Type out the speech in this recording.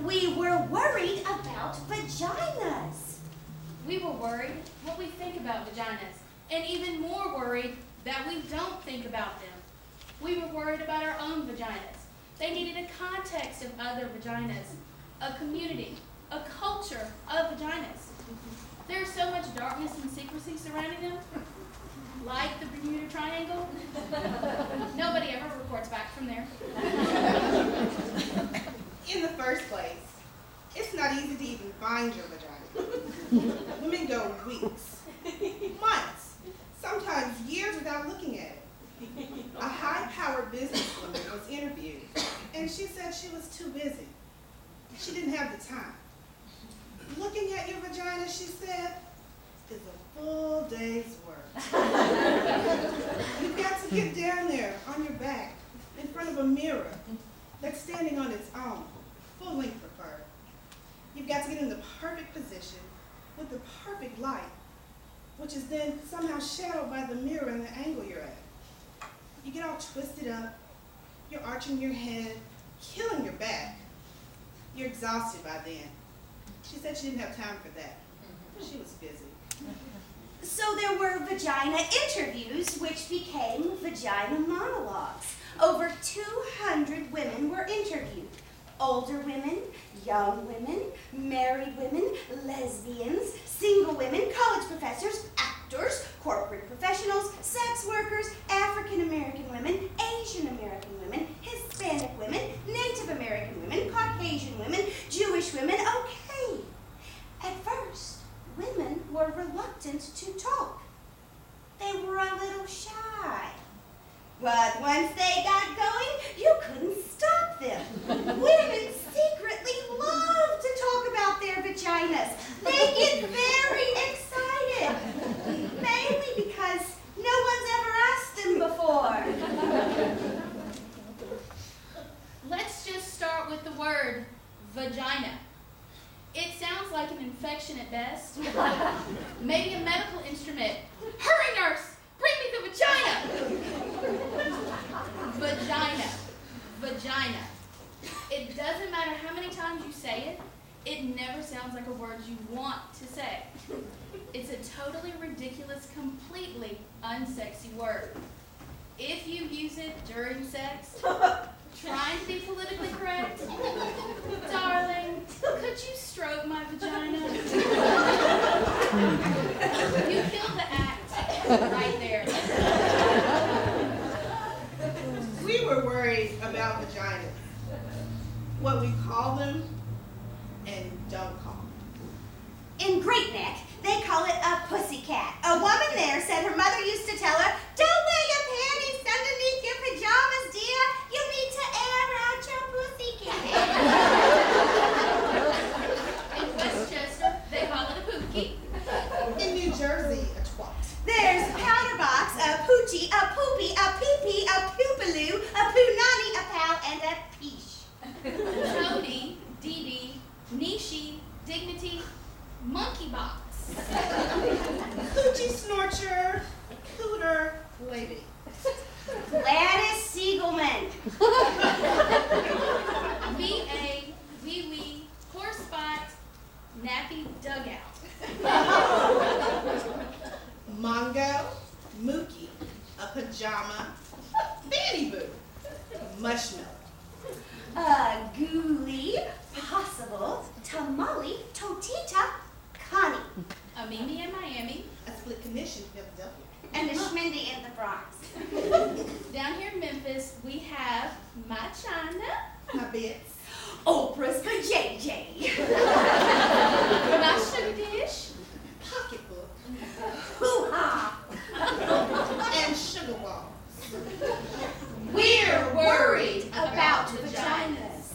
We were worried about vaginas. We were worried what we think about vaginas, and even more worried that we don't think about them. We were worried about our own vaginas. They needed a context of other vaginas, a community, a culture of vaginas. There's so much darkness and secrecy surrounding them, like the Bermuda Triangle. Nobody ever reports back from there. In the first place, it's not easy to even find your vagina. Women go weeks, months, sometimes years without looking at it. A high-powered businesswoman was interviewed, and she said she was too busy. She didn't have the time. Looking at your vagina, she said, is a full day's work. You've got to get down there on your back in front of a mirror that's standing on its own, full length preferred. You've got to get in the perfect position with the perfect light, which is then somehow shadowed by the mirror and the angle you're at. You get all twisted up, you're arching your head, killing your back. You're exhausted by then. She said she didn't have time for that. She was busy. So there were vagina interviews, which became Vagina Monologues. Over 200 women were interviewed. Older women, young women, married women, lesbians, single women, college professors, actors, corporate professionals, sex workers, African American women, Asian American women, Hispanic women, Native American women, Caucasian women, Jewish women. Okay. At first, women were reluctant to talk. They were a little shy. But once they got going, you couldn't stop them. Women secretly love to talk about their vaginas. They get very excited, mainly because no one's ever asked them before. Let's just start with the word vagina. It sounds like an infection at best. Maybe a medical instrument. Hurry, nurse! Bring me the vagina! Vagina. Vagina. It doesn't matter how many times you say it, it never sounds like a word you want to say. It's a totally ridiculous, completely unsexy word. If you use it during sex, trying to be politically correct, darling, could you stroke my vagina? You killed the act right there. We were worried about vaginas, what we call them and don't call them. In Great Neck, they call it a pussycat. A woman there said her mother used to tell her, "Don't wear your panties underneath your pajamas, dear. You need to air out your pussycat." In Westchester, they call it a pookie. In New Jersey, a twat. There's a powder box, a poochie, a poopy, a pee-pee, a poopaloo, a poonani, a pal, and a peesh. Toady, Dee-Dee, Nishi, Dignity, Monkey Box. Coochie snorcher, cooter, lady. Gladys Siegelman. VA, Wee Wee, Horse Spot, Nappy Dugout. Mongo, Mookie, a pajama, fanny boo, mushmilk. Ghoulie, possible, tamale, totita, Connie. A Mimi in Miami. A split commission, Philadelphia. And a Schmindy in the Bronx. Down here in Memphis, we have My China, My bits. Oprah's vajayjay. My Sugar Dish, Pocketbook. Hoo-ha. And sugar balls. We're worried about vaginas.